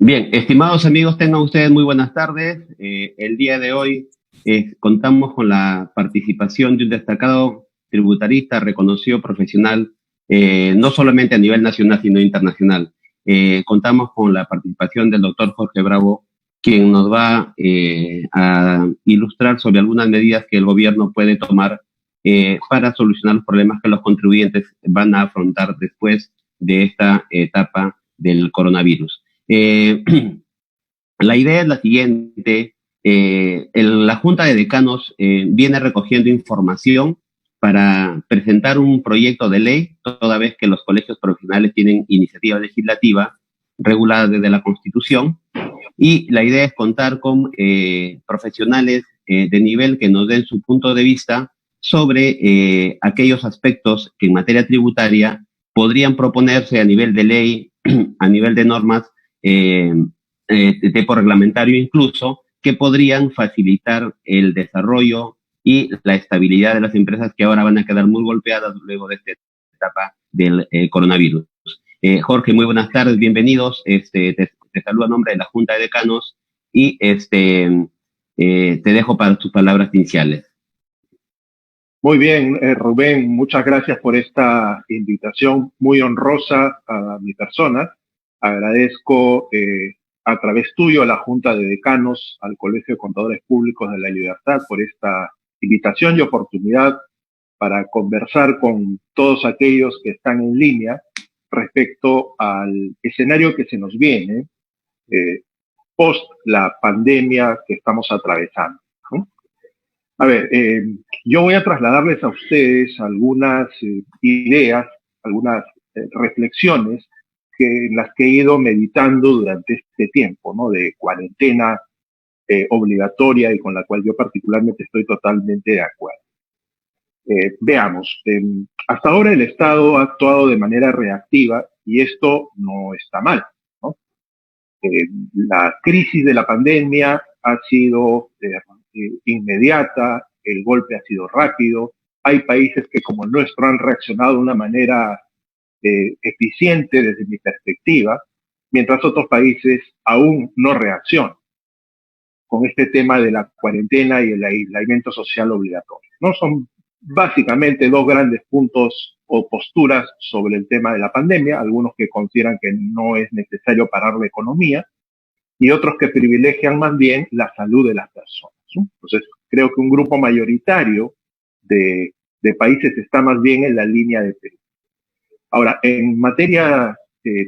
Bien, estimados amigos, tengan ustedes muy buenas tardes. El día de hoy contamos con la participación de un destacado tributarista, reconocido profesional, no solamente a nivel nacional, sino internacional. Contamos con la participación del doctor Jorge Bravo, quien nos va a ilustrar sobre algunas medidas que el gobierno puede tomar para solucionar los problemas que los contribuyentes van a afrontar después de esta etapa del coronavirus. La idea es la siguiente. La Junta de Decanos viene recogiendo información para presentar un proyecto de ley, toda vez que los colegios profesionales tienen iniciativa legislativa regulada desde la Constitución, y la idea es contar con profesionales de nivel que nos den su punto de vista sobre aquellos aspectos que en materia tributaria podrían proponerse a nivel de ley, a nivel de normas, de tipo reglamentario incluso, que podrían facilitar el desarrollo y la estabilidad de las empresas que ahora van a quedar muy golpeadas luego de esta etapa del coronavirus. Jorge, muy buenas tardes, bienvenidos. Te saludo a nombre de la Junta de Decanos y te dejo para tus palabras iniciales. Muy bien, Rubén, muchas gracias por esta invitación muy honrosa a mi persona. Agradezco a través tuyo a la Junta de Decanos, al Colegio de Contadores Públicos de la Libertad por esta invitación y oportunidad para conversar con todos aquellos que están en línea respecto al escenario que se nos viene post la pandemia que estamos atravesando, ¿no? A ver, yo voy a trasladarles a ustedes algunas ideas, algunas reflexiones en las que he ido meditando durante este tiempo, ¿no? De cuarentena obligatoria y con la cual yo particularmente estoy totalmente de acuerdo. Veamos, hasta ahora el Estado ha actuado de manera reactiva y esto no está mal, ¿no? La crisis de la pandemia ha sido inmediata, el golpe ha sido rápido. Hay países que como el nuestro han reaccionado de una manera eficiente desde mi perspectiva, mientras otros países aún no reaccionan con este tema de la cuarentena y el aislamiento social obligatorio, ¿no? Son básicamente dos grandes puntos o posturas sobre el tema de la pandemia, algunos que consideran que no es necesario parar la economía y otros que privilegian más bien la salud de las personas, ¿no? Entonces, creo que un grupo mayoritario de países está más bien en la línea de Perú. Ahora, en materia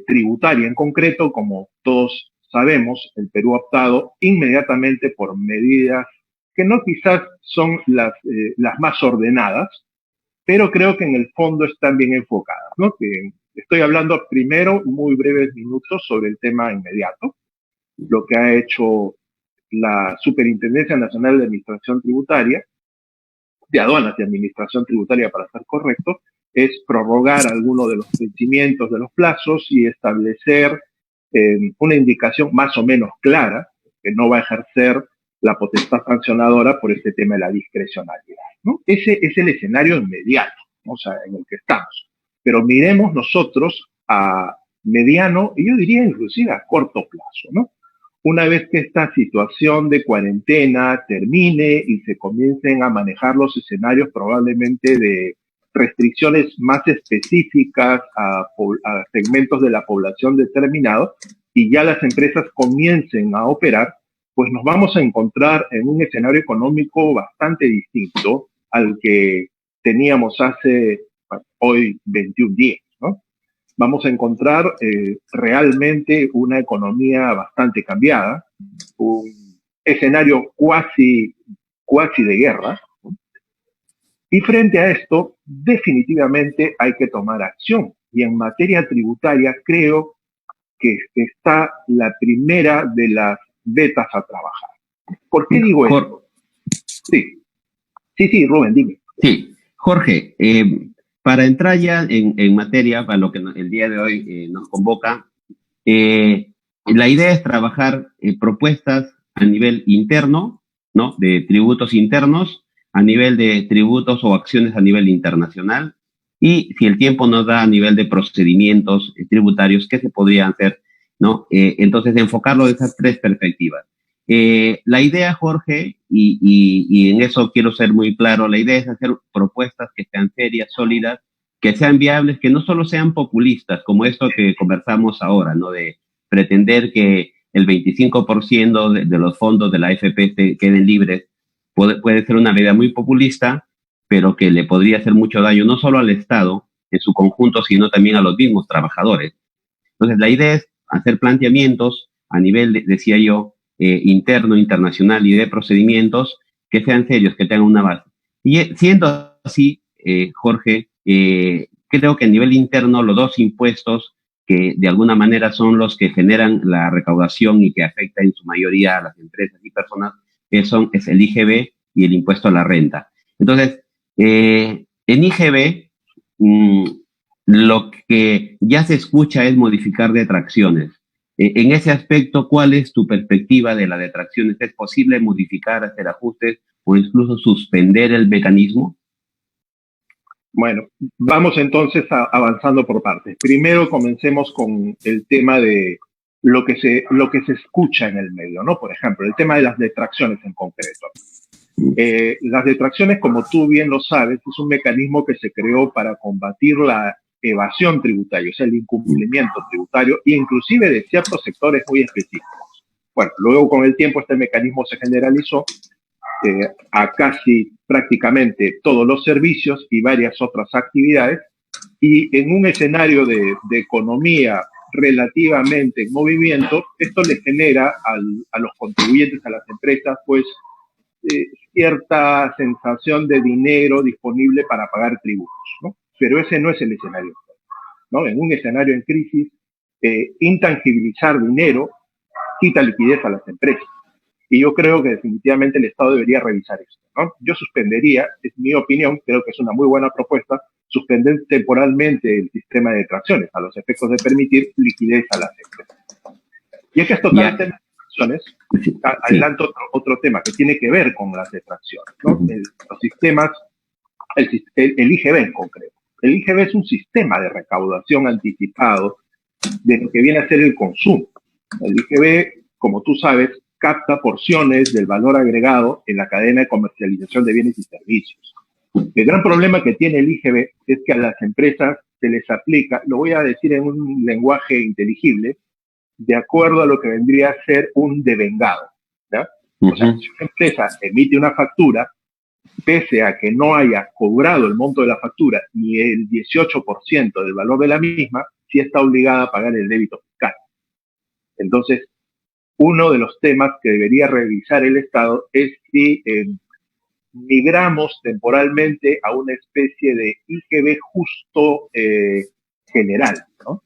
tributaria en concreto, como todos sabemos, el Perú ha optado inmediatamente por medidas que no quizás son las más ordenadas, pero creo que en el fondo están bien enfocadas, ¿no? Que estoy hablando primero, muy breves minutos, sobre el tema inmediato, lo que ha hecho la Superintendencia Nacional de Administración Tributaria, de Aduanas y Administración Tributaria para ser correcto, es prorrogar algunos de los vencimientos de los plazos y establecer una indicación más o menos clara que no va a ejercer la potestad sancionadora por este tema de la discrecionalidad, ¿no? Ese es el escenario inmediato, ¿no? O sea, en el que estamos. Pero miremos nosotros a mediano y yo diría inclusive a corto plazo, ¿no? Una vez que esta situación de cuarentena termine y se comiencen a manejar los escenarios probablemente de restricciones más específicas a segmentos de la población determinados y ya las empresas comiencen a operar, pues nos vamos a encontrar en un escenario económico bastante distinto al que teníamos hace hoy 21 días, ¿no? Vamos a encontrar realmente una economía bastante cambiada, un escenario cuasi de guerra, ¿no? Y frente a esto, definitivamente hay que tomar acción. Y en materia tributaria creo que está la primera de las vetas a trabajar. ¿Por qué digo esto? Sí, Rubén, dime. Sí, Jorge, para entrar ya en materia, para lo que el día de hoy nos convoca, la idea es trabajar propuestas a nivel interno, ¿no? De tributos internos, a nivel de tributos o acciones a nivel internacional, y si el tiempo nos da a nivel de procedimientos tributarios, ¿qué se podría hacer ¿no? Entonces, enfocarlo de esas tres perspectivas. La idea, Jorge, y en eso quiero ser muy claro, la idea es hacer propuestas que sean serias, sólidas, que sean viables, que no solo sean populistas, como esto que conversamos ahora, ¿no? De pretender que el 25% de los fondos de la AFP queden libres, puede ser una medida muy populista, pero que le podría hacer mucho daño no solo al Estado en su conjunto, sino también a los mismos trabajadores. Entonces, la idea es hacer planteamientos a nivel, decía yo, interno, internacional y de procedimientos que sean serios, que tengan una base. Y siendo así, Jorge, creo que a nivel interno los dos impuestos que de alguna manera son los que generan la recaudación y que afecta en su mayoría a las empresas y personas, es el IGB y el impuesto a la renta. Entonces, en IGB, lo que ya se escucha es modificar detracciones. En ese aspecto, ¿cuál es tu perspectiva de las detracciones? ¿Es posible modificar, hacer ajustes o incluso suspender el mecanismo? Bueno, vamos entonces avanzando por partes. Primero comencemos con el tema de lo que se escucha en el medio, ¿no? Por ejemplo, el tema de las detracciones en concreto. Las detracciones, como tú bien lo sabes, es un mecanismo que se creó para combatir la evasión tributaria, o sea, el incumplimiento tributario, inclusive de ciertos sectores muy específicos. Bueno, luego con el tiempo este mecanismo se generalizó a casi prácticamente todos los servicios y varias otras actividades, y en un escenario de economía relativamente en movimiento, esto le genera a los contribuyentes, a las empresas, pues cierta sensación de dinero disponible para pagar tributos, ¿no? Pero ese no es el escenario, ¿no? En un escenario en crisis, intangibilizar dinero quita liquidez a las empresas. Y yo creo que definitivamente el Estado debería revisar esto, ¿no? Yo suspendería, es mi opinión, creo que es una muy buena propuesta, suspender temporalmente el sistema de detracciones a los efectos de permitir liquidez a las empresas. Y es que esto totalmente detracciones, adelanto otro tema que tiene que ver con las detracciones, ¿no? Los sistemas, el IGB en concreto. El IGB es un sistema de recaudación anticipado de lo que viene a ser el consumo. El IGB, como tú sabes, capta porciones del valor agregado en la cadena de comercialización de bienes y servicios. El gran problema que tiene el IGB es que a las empresas se les aplica, lo voy a decir en un lenguaje inteligible, de acuerdo a lo que vendría a ser un devengado, ¿ya? O sea, si una empresa emite una factura, pese a que no haya cobrado el monto de la factura ni el 18% del valor de la misma, sí está obligada a pagar el débito fiscal. Entonces, uno de los temas que debería revisar el Estado es si migramos temporalmente a una especie de IGB justo general, ¿no?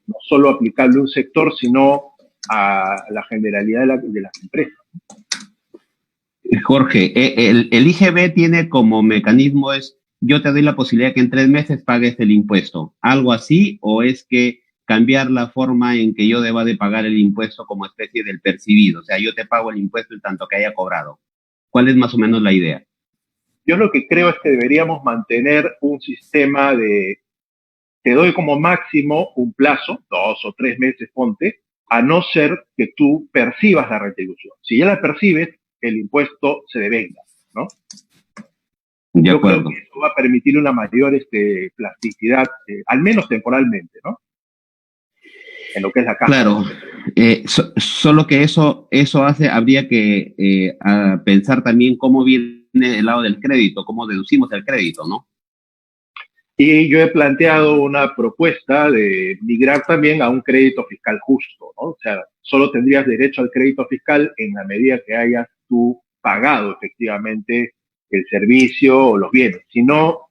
No solo aplicable a un sector, sino a la generalidad de las empresas. Jorge, el IGB tiene como mecanismo yo te doy la posibilidad que en 3 meses pagues el impuesto. ¿Algo así? ¿O es que cambiar la forma en que yo deba de pagar el impuesto como especie del percibido? O sea, yo te pago el impuesto en tanto que haya cobrado. ¿Cuál es más o menos la idea? Yo lo que creo es que deberíamos mantener un sistema te doy como máximo un plazo, 2 o 3 meses, ponte, a no ser que tú percibas la retribución. Si ya la percibes, el impuesto se devenga, ¿no? Yo creo que eso va a permitir una mayor plasticidad, al menos temporalmente, ¿no? En lo que es la casa. Claro, solo que eso habría que pensar también cómo viene el lado del crédito, cómo deducimos el crédito, ¿no? Y yo he planteado una propuesta de migrar también a un crédito fiscal justo, ¿no? O sea, solo tendrías derecho al crédito fiscal en la medida que hayas tú pagado efectivamente el servicio o los bienes. Si no,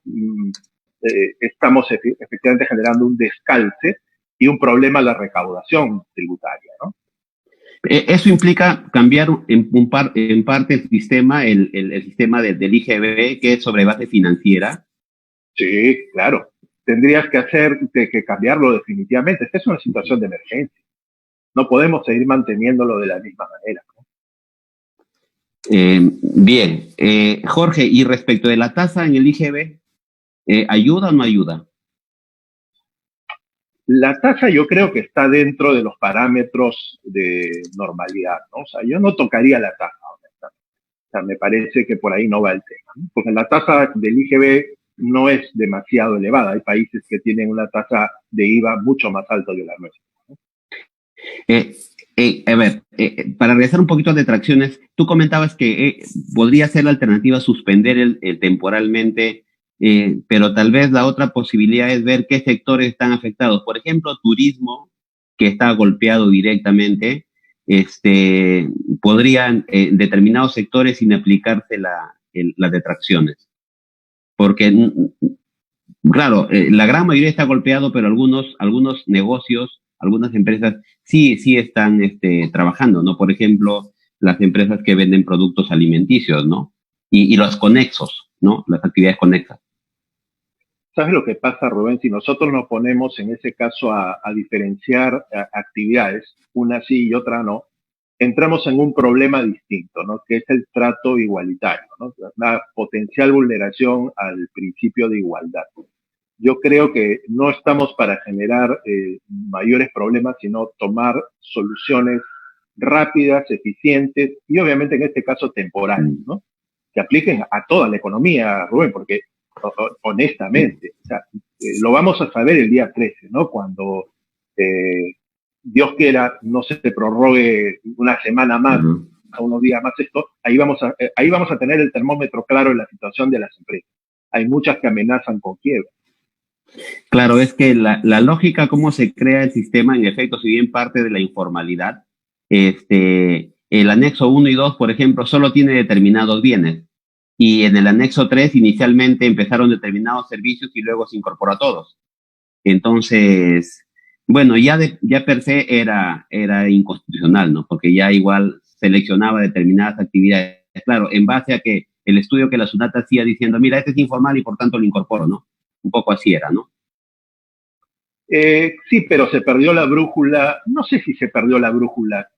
estamos efectivamente generando un descalce y un problema a la recaudación tributaria, ¿no? Eso implica cambiar en parte el sistema, el sistema del IGB, que es sobre base financiera. Sí, claro. Tendrías que cambiarlo definitivamente. Esta es una situación de emergencia. No podemos seguir manteniéndolo de la misma manera, ¿no? Bien. Jorge, y respecto de la tasa en el IGB, ¿ayuda o no ayuda? La tasa yo creo que está dentro de los parámetros de normalidad, ¿no? O sea, yo no tocaría la tasa, honestamente. O sea, me parece que por ahí no va el tema, ¿no? Porque la tasa del IGB no es demasiado elevada. Hay países que tienen una tasa de IVA mucho más alta que la nuestra. Eh, a ver, para regresar un poquito a detracciones, tú comentabas que podría ser la alternativa suspender temporalmente, pero tal vez la otra posibilidad es ver qué sectores están afectados. Por ejemplo, turismo, que está golpeado directamente, podrían determinados sectores sin aplicarse las detracciones. Porque, claro, la gran mayoría está golpeado, pero algunos negocios, algunas empresas sí están trabajando, ¿no? Por ejemplo, las empresas que venden productos alimenticios, ¿no? Y los conexos, ¿no? Las actividades conexas. ¿Sabes lo que pasa, Rubén? Si nosotros nos ponemos en ese caso a diferenciar actividades, una sí y otra no, entramos en un problema distinto, ¿no? Que es el trato igualitario, ¿no? Una potencial vulneración al principio de igualdad. Yo creo que no estamos para generar mayores problemas, sino tomar soluciones rápidas, eficientes y obviamente en este caso temporales, ¿no? Que apliquen a toda la economía, Rubén, porque honestamente, o sea, lo vamos a saber el día 13, ¿no? Cuando Dios quiera no se prorrogue una semana más, a unos días más esto, ahí vamos a tener el termómetro claro en la situación de las empresas. Hay muchas que amenazan con quiebra. Claro, es que la lógica, cómo se crea el sistema, en efecto, si bien parte de la informalidad, el anexo 1 y 2, por ejemplo, solo tiene determinados bienes. Y en el anexo 3 inicialmente empezaron determinados servicios y luego se incorporó a todos. Entonces, bueno, ya per se era inconstitucional, ¿no? Porque ya igual seleccionaba determinadas actividades. Claro, en base a que el estudio que la SUNAT hacía diciendo, mira, este es informal y por tanto lo incorporo, ¿no? Un poco así era, ¿no? Sí, pero se perdió la brújula. No sé si se perdió la brújula.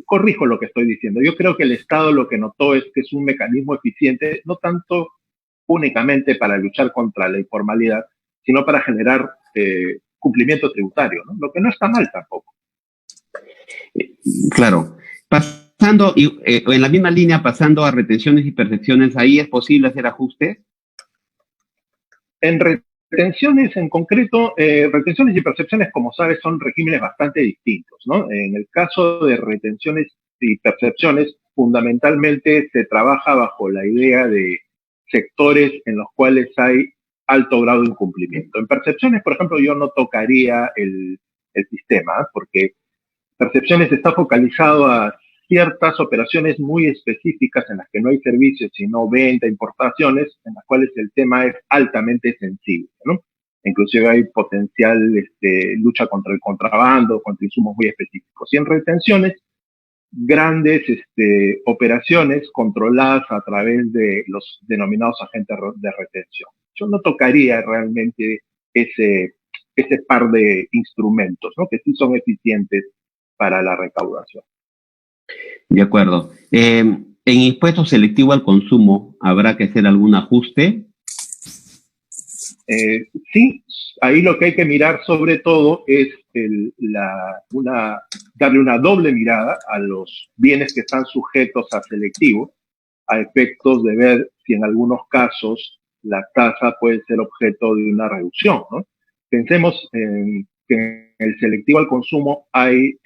Corrijo lo que estoy diciendo. Yo creo que el Estado lo que notó es que es un mecanismo eficiente, no tanto únicamente para luchar contra la informalidad, sino para generar cumplimiento tributario, ¿no? Lo que no está mal tampoco. Claro. Pasando, en la misma línea, pasando a retenciones y percepciones, ¿ahí es posible hacer ajustes? En retenciones en concreto, retenciones y percepciones, como sabes, son regímenes bastante distintos, ¿no? En el caso de retenciones y percepciones, fundamentalmente se trabaja bajo la idea de sectores en los cuales hay alto grado de incumplimiento. En percepciones, por ejemplo, yo no tocaría el sistema, porque percepciones está focalizado a ciertas operaciones muy específicas en las que no hay servicios, sino venta, importaciones, en las cuales el tema es altamente sensible, ¿no? Inclusive hay potencial lucha contra el contrabando, contra insumos muy específicos. Y en retenciones, grandes operaciones controladas a través de los denominados agentes de retención. Yo no tocaría realmente ese par de instrumentos, ¿no? Que sí son eficientes para la recaudación. De acuerdo. En impuesto selectivo al consumo, ¿habrá que hacer algún ajuste? Sí, ahí lo que hay que mirar sobre todo es darle una doble mirada a los bienes que están sujetos a selectivo, a efectos de ver si en algunos casos la tasa puede ser objeto de una reducción, ¿no? Pensemos que en el selectivo al consumo hay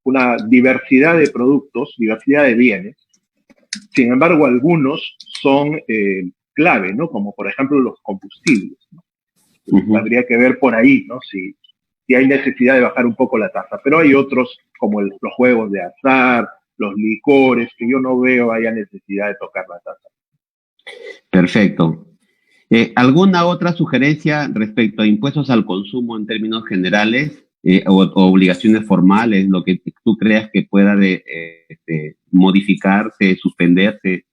una diversidad de productos, diversidad de bienes. Sin embargo, algunos son clave, ¿no? Como por ejemplo los combustibles, ¿no? Habría que ver por ahí, ¿no? Si hay necesidad de bajar un poco la tasa. Pero hay otros, como los juegos de azar, los licores, que yo no veo haya necesidad de tocar la tasa. Perfecto. ¿Alguna otra sugerencia respecto a impuestos al consumo en términos generales o obligaciones formales, lo que tú creas que pueda modificarse, suspenderse?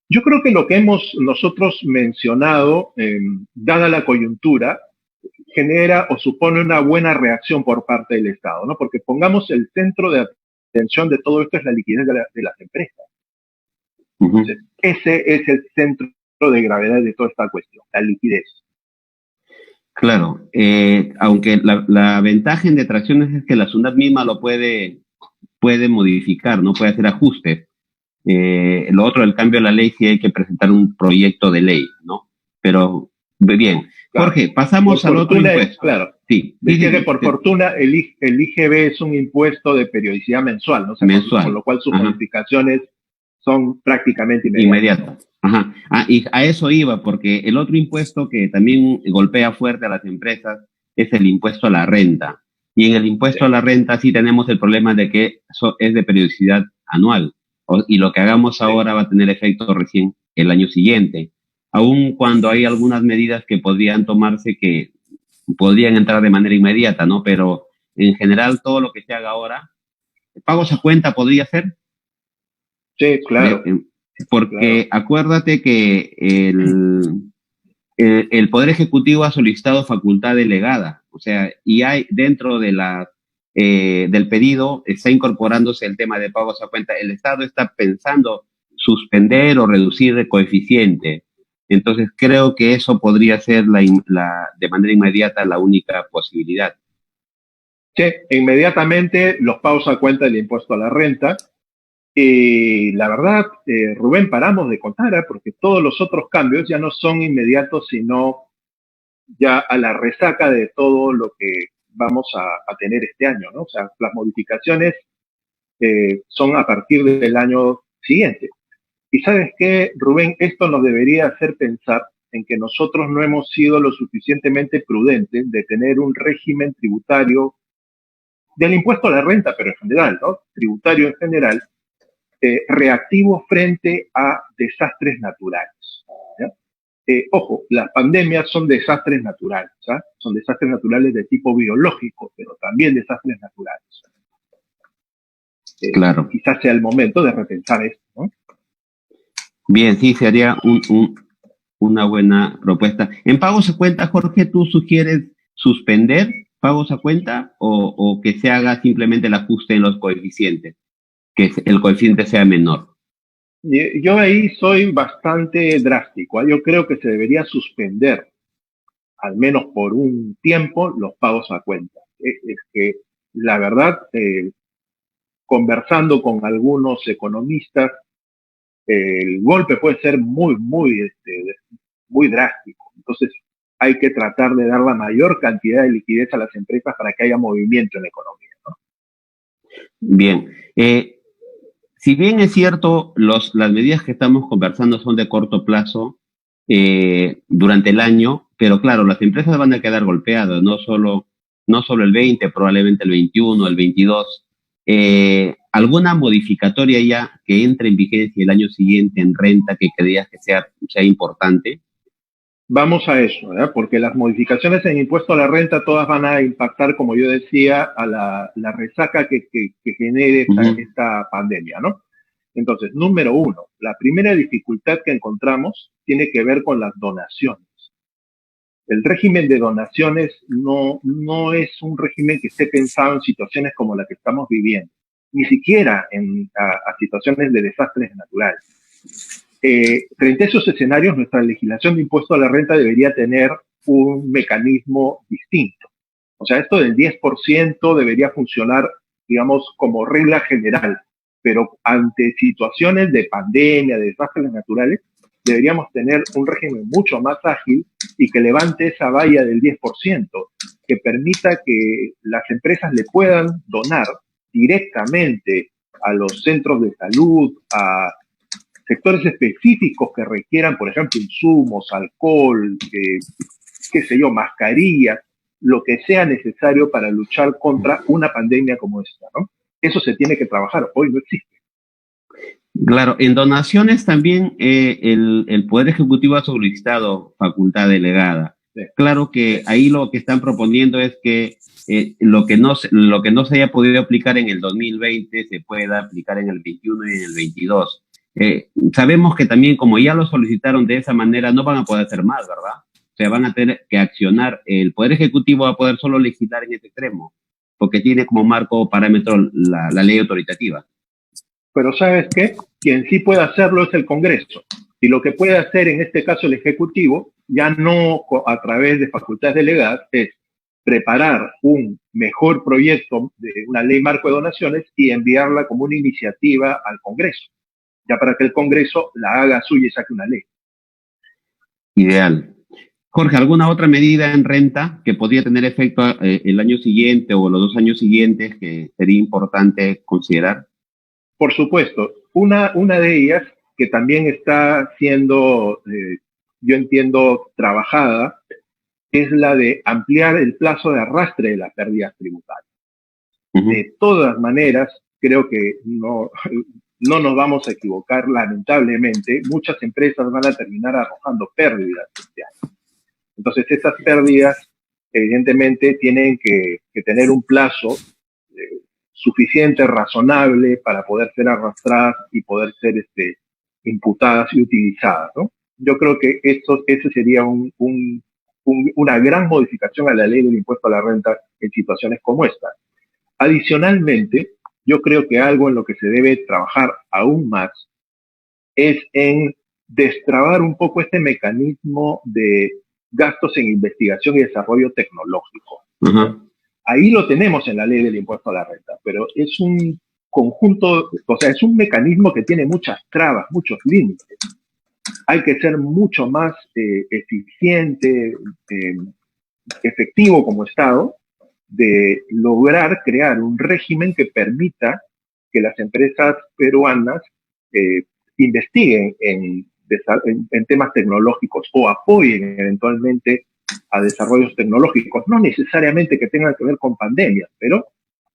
Yo creo que lo que hemos nosotros mencionado, dada la coyuntura, genera o supone una buena reacción por parte del Estado, ¿no? Porque pongamos el centro de atención de todo esto es la liquidez de las empresas. Entonces, ese es el centro de gravedad de toda esta cuestión, la liquidez. Claro, aunque la ventaja en detracciones es que la SUNAT misma lo puede modificar, no puede hacer ajustes. Lo otro, el cambio de la ley, sí hay que presentar un proyecto de ley, ¿no? Pero, bien. Claro. Jorge, pasamos al otro impuesto. Claro. Sí. Decía que por fortuna el IGB es un impuesto de periodicidad mensual, ¿no? O sea, mensual. Con lo cual sus modificaciones son prácticamente inmediatas. Ajá. Y a eso iba, porque el otro impuesto que también golpea fuerte a las empresas es el impuesto a la renta. Y en el impuesto a la renta sí tenemos el problema de que es de periodicidad anual. Y lo que hagamos ahora va a tener efecto recién el año siguiente. Aun cuando hay algunas medidas que podrían tomarse que podrían entrar de manera inmediata, ¿no? Pero en general todo lo que se haga ahora, pagos a cuenta podría ser. Sí, claro. Porque acuérdate que el Poder Ejecutivo ha solicitado facultad delegada, o sea, y hay dentro de del pedido está incorporándose el tema de pagos a cuenta. El Estado está pensando suspender o reducir el coeficiente. Entonces creo que eso podría ser de manera inmediata la única posibilidad. Sí, inmediatamente los pagos a cuenta del impuesto a la renta. Y la verdad, Rubén, paramos de contar, porque todos los otros cambios ya no son inmediatos, sino ya a la resaca de todo lo que vamos a tener este año, ¿no? O sea, las modificaciones son a partir del año siguiente. Y ¿sabes qué, Rubén? Esto nos debería hacer pensar en que nosotros no hemos sido lo suficientemente prudentes de tener un régimen tributario del impuesto a la renta, pero en general, ¿no? Tributario en general, reactivo frente a desastres naturales. Ojo, las pandemias son desastres naturales, ¿sabes? Son desastres naturales de tipo biológico, pero también desastres naturales. Claro. Quizás sea el momento de repensar esto, ¿no? Bien, sí, sería una buena propuesta. En pagos a cuenta, Jorge, ¿tú sugieres suspender pagos a cuenta o que se haga simplemente el ajuste en los coeficientes? Que el coeficiente sea menor. Yo ahí soy bastante drástico. Yo creo que se debería suspender, al menos por un tiempo, los pagos a cuenta. Es que, la verdad, conversando con algunos economistas, el golpe puede ser muy drástico. Entonces, hay que tratar de dar la mayor cantidad de liquidez a las empresas para que haya movimiento en la economía, ¿no? Bien. Si bien es cierto, las medidas que estamos conversando son de corto plazo durante el año, pero claro, las empresas van a quedar golpeadas, no solo el 20, probablemente el 21, el 22. ¿Alguna modificatoria ya que entre en vigencia el año siguiente en renta que creas que sea importante? Vamos a eso, ¿verdad? Porque las modificaciones en impuesto a la renta todas van a impactar, como yo decía, a la resaca que genere esta pandemia, ¿no? Entonces, número uno, la primera dificultad que encontramos tiene que ver con las donaciones. El régimen de donaciones no es un régimen que esté pensado en situaciones como la que estamos viviendo, ni siquiera a situaciones de desastres naturales. Frente a esos escenarios, nuestra legislación de impuesto a la renta debería tener un mecanismo distinto. O sea, esto del 10% debería funcionar, digamos, como regla general, pero ante situaciones de pandemia, de desastres naturales, deberíamos tener un régimen mucho más ágil y que levante esa valla del 10%, que permita que las empresas le puedan donar directamente a los centros de salud, a sectores específicos que requieran, por ejemplo, insumos, alcohol, qué sé yo, mascarillas, lo que sea necesario para luchar contra una pandemia como esta, ¿no? Eso se tiene que trabajar, hoy no existe. Claro, en donaciones también el Poder Ejecutivo ha solicitado facultad delegada. Sí. Claro que ahí lo que están proponiendo es que lo que no se haya podido aplicar en el 2020 se pueda aplicar en el 21 y en el 22. Sabemos que también como ya lo solicitaron de esa manera no van a poder hacer más, ¿verdad? O sea, van a tener que accionar. El Poder Ejecutivo va a poder solo legislar en ese extremo, porque tiene como marco parámetro la ley autoritativa. Pero ¿sabes qué? Quien sí puede hacerlo es el Congreso. Y lo que puede hacer en este caso el Ejecutivo ya no a través de facultades delegadas, es preparar un mejor proyecto de una ley marco de donaciones y enviarla como una iniciativa al Congreso, ya para que el Congreso la haga suya y saque una ley. Ideal. Jorge, ¿alguna otra medida en renta que podría tener efecto el año siguiente o los 2 años siguientes que sería importante considerar? Por supuesto, una de ellas que también está siendo, yo entiendo, trabajada, es la de ampliar el plazo de arrastre de las pérdidas tributarias. De todas maneras, creo que no nos vamos a equivocar, lamentablemente. Muchas empresas van a terminar arrojando pérdidas este año. Entonces, esas pérdidas, evidentemente, tienen que tener un plazo suficiente, razonable, para poder ser arrastradas y poder ser imputadas y utilizadas, ¿no? Yo creo que ese sería una gran modificación a la ley del impuesto a la renta en situaciones como esta. Adicionalmente, yo creo que algo en lo que se debe trabajar aún más es en destrabar un poco este mecanismo de gastos en investigación y desarrollo tecnológico. Ahí lo tenemos en la ley del impuesto a la renta, pero es un conjunto, o sea, es un mecanismo que tiene muchas trabas, muchos límites. Hay que ser mucho más eficiente, efectivo como Estado, de lograr crear un régimen que permita que las empresas peruanas investiguen en temas tecnológicos o apoyen eventualmente a desarrollos tecnológicos, no necesariamente que tengan que ver con pandemias, pero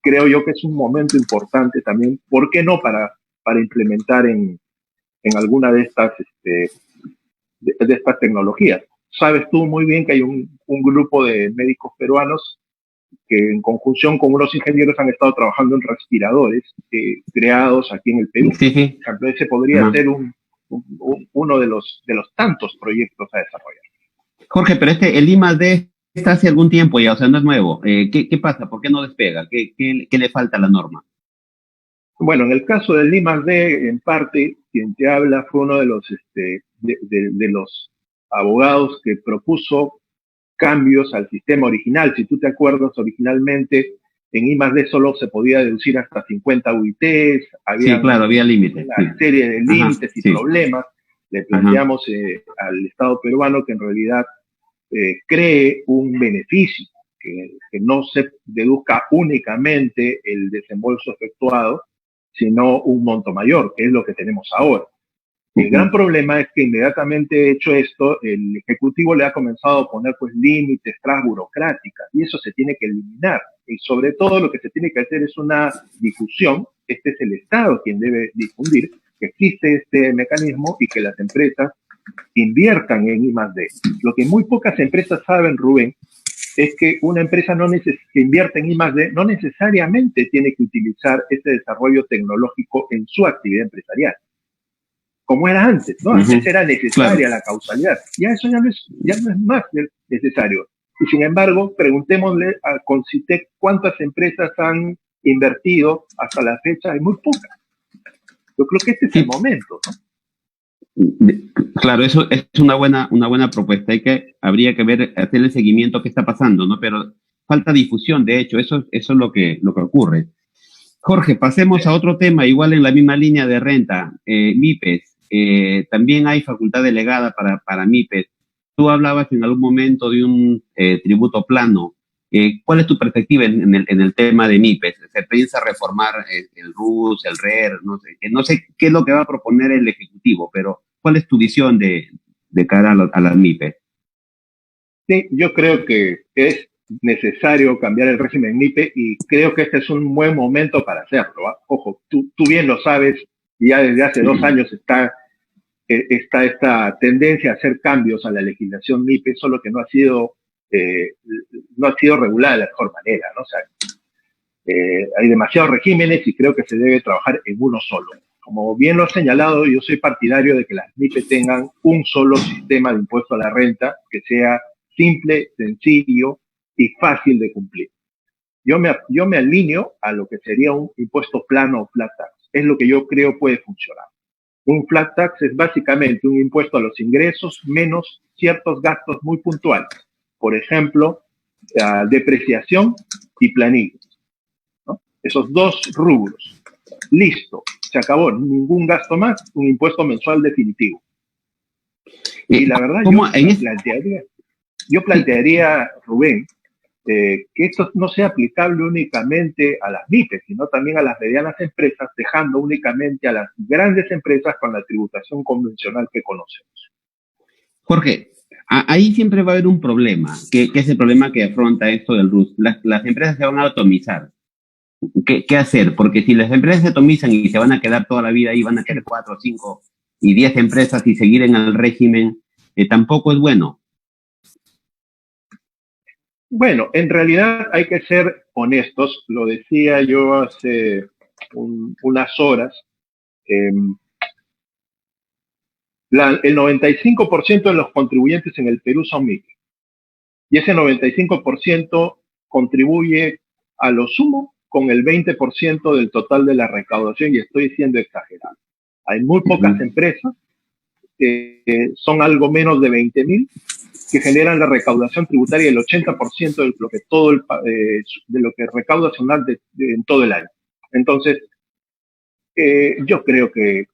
creo yo que es un momento importante también, ¿por qué no?, para implementar en alguna de estas, de estas tecnologías. Sabes tú muy bien que hay un grupo de médicos peruanos que en conjunción con unos ingenieros han estado trabajando en respiradores creados aquí en el Perú. Sí, sí. Por ejemplo, ese podría ser uno de los tantos proyectos a desarrollar. Jorge, pero el I+D está hace algún tiempo ya, o sea, no es nuevo. ¿Qué pasa? ¿Por qué no despega? ¿Qué le falta a la norma? Bueno, en el caso del I+D, en parte, quien te habla fue uno de los, de los abogados que propuso cambios al sistema original. Si tú te acuerdas, originalmente en I+D solo se podía deducir hasta 50 UITs. Sí, claro, había límites. Una serie de límites y problemas. Le planteamos al Estado peruano que en realidad cree un beneficio, que no se deduzca únicamente el desembolso efectuado, sino un monto mayor, que es lo que tenemos ahora. El gran problema es que inmediatamente hecho esto, el Ejecutivo le ha comenzado a poner pues límites, trabas burocráticas, y eso se tiene que eliminar. Y sobre todo lo que se tiene que hacer es una difusión. Este es el Estado quien debe difundir que existe este mecanismo y que las empresas inviertan en I+D. Lo que muy pocas empresas saben, Rubén, es que una empresa que invierte en I+D no necesariamente tiene que utilizar ese desarrollo tecnológico en su actividad empresarial, como era antes, ¿no? Antes era necesaria la causalidad. Ya eso ya no es más necesario. Y sin embargo, preguntémosle a Concitec cuántas empresas han invertido hasta la fecha. Hay muy pocas. Yo creo que este es el momento, ¿no? Claro, eso es una buena propuesta. Habría que ver, hacer el seguimiento que está pasando, ¿no? Pero falta difusión, de hecho, eso es lo que ocurre. Jorge, pasemos a otro tema, igual en la misma línea de renta, MIPES. También hay facultad delegada para MIPES. Tú hablabas en algún momento de un tributo plano. ¿Cuál es tu perspectiva en el tema de MIPES? ¿Se piensa reformar el RUS, el RER? No sé qué es lo que va a proponer el Ejecutivo, pero ¿cuál es tu visión de cara a las MIPES? Sí, yo creo que es necesario cambiar el régimen MIPE y creo que este es un buen momento para hacerlo, ¿eh? Ojo, tú bien lo sabes, ya desde hace 2 años está esta tendencia a hacer cambios a la legislación MIPE, solo que no ha sido regulada de la mejor manera, ¿no? O sea, hay demasiados regímenes y creo que se debe trabajar en uno solo. Como bien lo has señalado, yo soy partidario de que las MIPE tengan un solo sistema de impuesto a la renta que sea simple, sencillo y fácil de cumplir. Yo me alineo a lo que sería un impuesto plano o flat tax. Es lo que yo creo puede funcionar. Un flat tax es básicamente un impuesto a los ingresos menos ciertos gastos muy puntuales. Por ejemplo, depreciación y planillas, ¿no? Esos dos rubros. Listo, se acabó, ningún gasto más, un impuesto mensual definitivo. Y la verdad, yo plantearía, Rubén, que esto no sea aplicable únicamente a las MIPES, sino también a las medianas empresas, dejando únicamente a las grandes empresas con la tributación convencional que conocemos. Jorge, ahí siempre va a haber un problema, que es el problema que afronta esto del RUS. Las empresas se van a atomizar. ¿Qué hacer? Porque si las empresas se atomizan y se van a quedar toda la vida ahí, van a quedar 4, 5 y 10 empresas y seguir en el régimen, tampoco es bueno. Bueno, en realidad hay que ser honestos. Lo decía yo hace unas horas. El 95% de los contribuyentes en el Perú son MIPYME. Y ese 95% contribuye a lo sumo con el 20% del total de la recaudación, y estoy siendo exagerado. Hay muy pocas empresas, son algo menos de 20.000, que generan la recaudación tributaria del 80% de lo que de lo que recauda SUNAT en todo el año. Entonces, yo creo que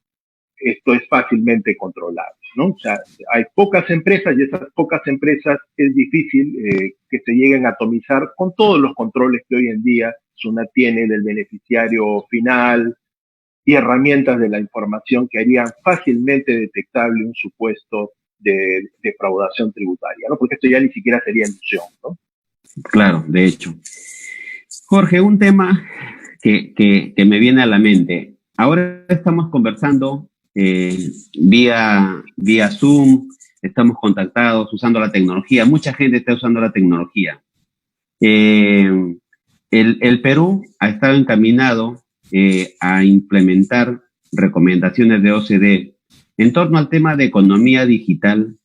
esto es fácilmente controlable, ¿no? O sea, hay pocas empresas y esas pocas empresas es difícil que se lleguen a atomizar con todos los controles que hoy en día SUNAT tiene del beneficiario final y herramientas de la información que harían fácilmente detectable un supuesto de defraudación tributaria, ¿no? Porque esto ya ni siquiera sería ilusión, ¿no? Claro, de hecho. Jorge, un tema que me viene a la mente. Ahora estamos conversando vía Zoom, estamos contactados usando la tecnología. Mucha gente está usando la tecnología. El Perú ha estado encaminado a implementar recomendaciones de OCDE en torno al tema de economía digital,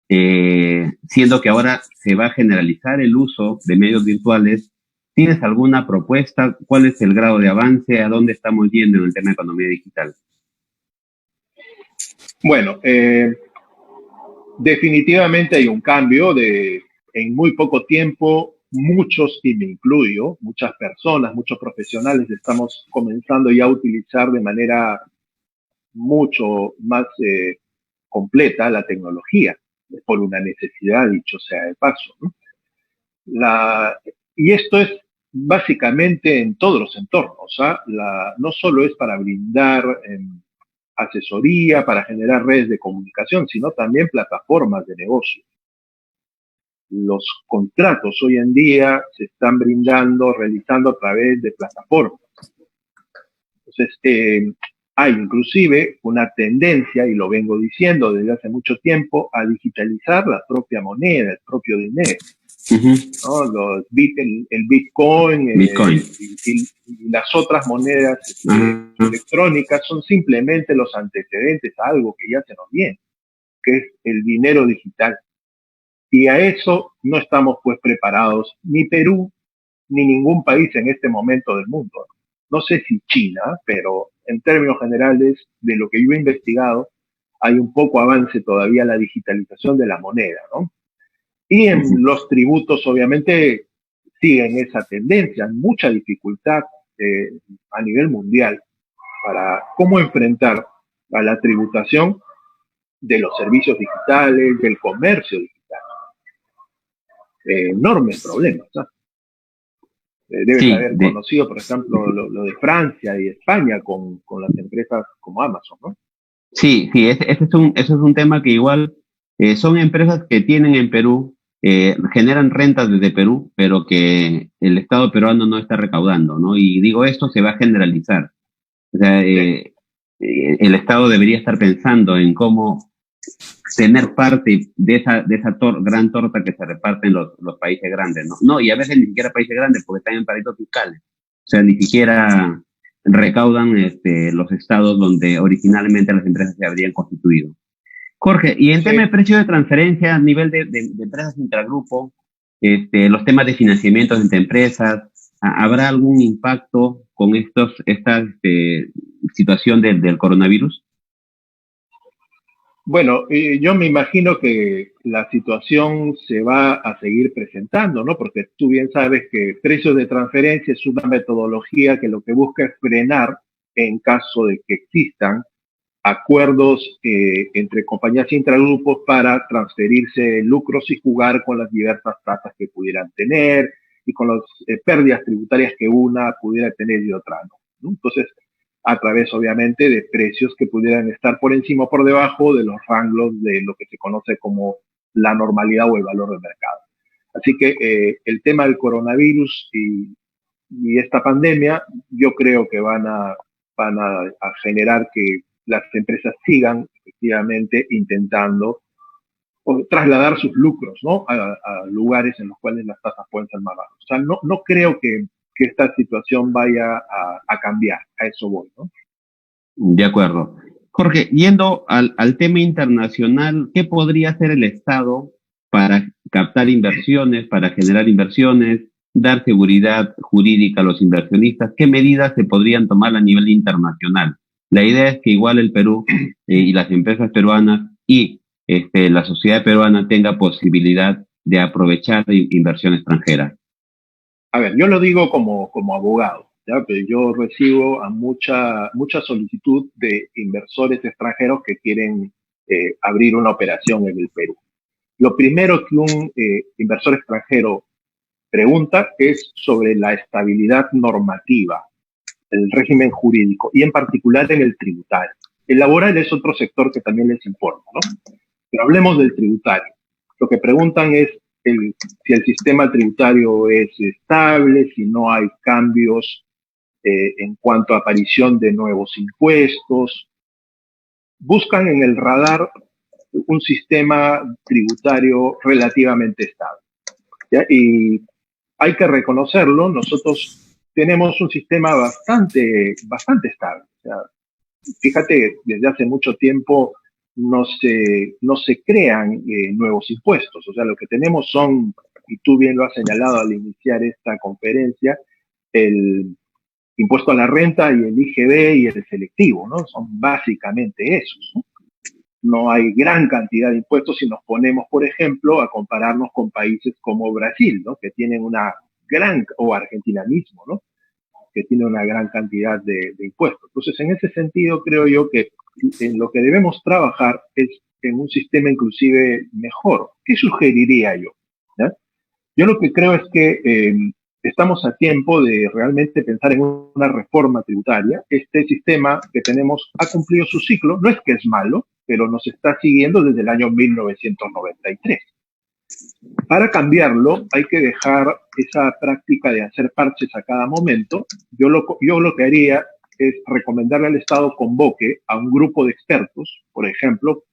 siendo que ahora se va a generalizar el uso de medios virtuales. ¿Tienes alguna propuesta? ¿Cuál es el grado de avance? ¿A dónde estamos yendo en el tema de economía digital? Bueno, definitivamente hay un cambio en muy poco tiempo. Muchos, y me incluyo, muchas personas, muchos profesionales estamos comenzando ya a utilizar de manera mucho más completa la tecnología, por una necesidad, dicho sea de paso, ¿no? Y esto es básicamente en todos los entornos, ¿eh? No solo es para brindar asesoría, para generar redes de comunicación, sino también plataformas de negocio. Los contratos hoy en día se están realizando a través de plataformas. Entonces, hay inclusive una tendencia, y lo vengo diciendo desde hace mucho tiempo, a digitalizar la propia moneda, el propio dinero. ¿No? El Bitcoin, y las otras monedas electrónicas son simplemente los antecedentes a algo que ya se nos viene, que es el dinero digital. Y a eso no estamos pues preparados, ni Perú, ni ningún país en este momento del mundo. No sé si China, pero en términos generales, de lo que yo he investigado, hay un poco avance todavía en la digitalización de la moneda, ¿no? Y en los tributos, obviamente, siguen esa tendencia. Hay mucha dificultad a nivel mundial para cómo enfrentar a la tributación de los servicios digitales, del comercio digital. Enormes problemas, ¿no? Debes haber conocido, por ejemplo, lo de Francia y España con las empresas como Amazon, ¿no? Sí, ese es un tema que igual son empresas que tienen en Perú, generan rentas desde Perú, pero que el Estado peruano no está recaudando, ¿no? Y digo, esto se va a generalizar. O sea, el Estado debería estar pensando en cómo tener parte de esa gran torta que se reparten los países grandes, ¿no? No, y a veces ni siquiera países grandes, porque están en paraísos fiscales. O sea, ni siquiera recaudan los estados donde originalmente las empresas se habrían constituido. Jorge, y en tema de precio de transferencia a nivel de empresas intragrupo, los temas de financiamiento entre empresas, ¿habrá algún impacto con esta situación del coronavirus? Bueno, yo me imagino que la situación se va a seguir presentando, ¿no? Porque tú bien sabes que precios de transferencia es una metodología que lo que busca es frenar en caso de que existan acuerdos entre compañías intragrupos para transferirse lucros y jugar con las diversas tasas que pudieran tener y con las pérdidas tributarias que una pudiera tener y otra no, ¿no? Entonces, a través obviamente de precios que pudieran estar por encima o por debajo de los rangos de lo que se conoce como la normalidad o el valor del mercado. Así que el tema del coronavirus y esta pandemia, yo creo que van a generar que las empresas sigan efectivamente intentando trasladar sus lucros, ¿no? A lugares en los cuales las tasas pueden ser más bajas. O sea, no creo que esta situación vaya a cambiar, a eso voy, ¿no? De acuerdo. Jorge, yendo al tema internacional, ¿qué podría hacer el Estado para captar inversiones, para generar inversiones, dar seguridad jurídica a los inversionistas? ¿Qué medidas se podrían tomar a nivel internacional? La idea es que igual el Perú y las empresas peruanas y la sociedad peruana tenga posibilidad de aprovechar inversión extranjera. A ver, yo lo digo como abogado, ¿ya? Pero yo recibo a mucha solicitud de inversores extranjeros que quieren abrir una operación en el Perú. Lo primero que un inversor extranjero pregunta es sobre la estabilidad normativa, el régimen jurídico y en particular en el tributario. El laboral es otro sector que también les importa, ¿no? Pero hablemos del tributario. Lo que preguntan es si el sistema tributario es estable, si no hay cambios en cuanto a aparición de nuevos impuestos. Buscan en el radar un sistema tributario relativamente estable, ¿ya? Y hay que reconocerlo, nosotros tenemos un sistema bastante estable. O sea, fíjate, desde hace mucho tiempo no se crean nuevos impuestos. O sea, lo que tenemos son, y tú bien lo has señalado al iniciar esta conferencia, el impuesto a la renta y el IGB y el selectivo, ¿no? Son básicamente esos, ¿no? No hay gran cantidad de impuestos si nos ponemos, por ejemplo, a compararnos con países como Brasil, ¿no? Que tienen una o Argentina mismo, ¿no? Que tiene una gran cantidad de impuestos. Entonces, en ese sentido, creo yo que en lo que debemos trabajar es en un sistema inclusive mejor. ¿Qué sugeriría yo? ¿Ya? Yo lo que creo es que estamos a tiempo de realmente pensar en una reforma tributaria. Este sistema que tenemos ha cumplido su ciclo, no es que es malo, pero nos está siguiendo desde el año 1993. Para cambiarlo hay que dejar esa práctica de hacer parches a cada momento. Yo lo que haría es recomendarle al Estado convoque a un grupo de expertos, por ejemplo,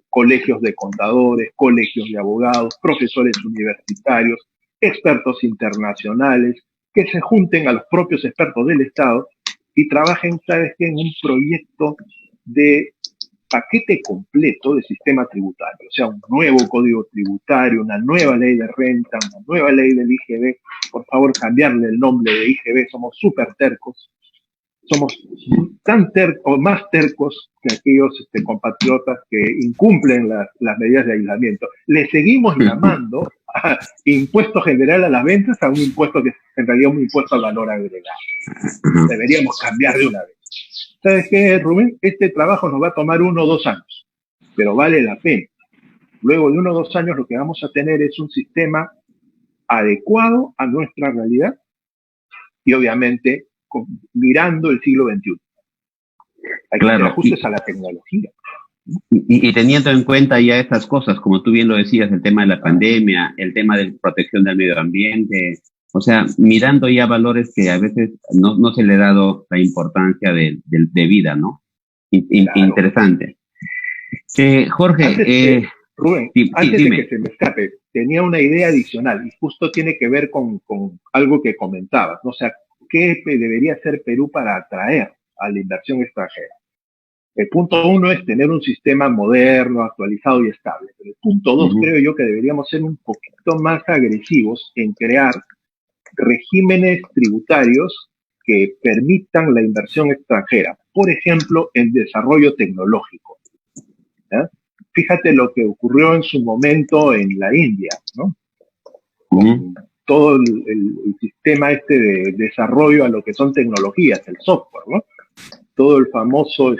colegios de contadores, colegios de abogados, profesores universitarios, expertos internacionales, que se junten a los propios expertos del Estado y trabajen, ¿sabes qué?, en un proyecto de paquete completo de sistema tributario, o sea, un nuevo código tributario, una nueva ley de renta, una nueva ley del IGB. Por favor, cambiarle el nombre de IGB, somos súper tercos, somos tan tercos, más tercos que aquellos compatriotas que incumplen las medidas de aislamiento. Le seguimos llamando a impuesto general a las ventas a un impuesto que en realidad es un impuesto al valor agregado. Deberíamos cambiar de una vez. ¿Sabes qué, Rubén? Este trabajo nos va a tomar 1 o 2 años, pero vale la pena. Luego de 1 o 2 años lo que vamos a tener es un sistema adecuado a nuestra realidad y obviamente mirando el siglo XXI. Hay que hacer ajustes a la tecnología. Y teniendo en cuenta ya estas cosas, como tú bien lo decías, el tema de la pandemia, el tema de protección del medio ambiente, o sea, mirando ya valores que a veces no se le ha dado la importancia de vida, ¿no? Claro. Interesante. Jorge, Rubén, antes de que se me escape, tenía una idea adicional y justo tiene que ver con algo que comentabas, ¿no? O sea, ¿qué debería hacer Perú para atraer a la inversión extranjera? El punto 1 es tener un sistema moderno, actualizado y estable. Pero el punto 2, creo yo que deberíamos ser un poquito más agresivos en crear regímenes tributarios que permitan la inversión extranjera. Por ejemplo, el desarrollo tecnológico, ¿ya? fíjate lo que ocurrió en su momento en la India, ¿no? Con todo el sistema este de desarrollo a lo que son tecnologías, el software, ¿no? Todo el famoso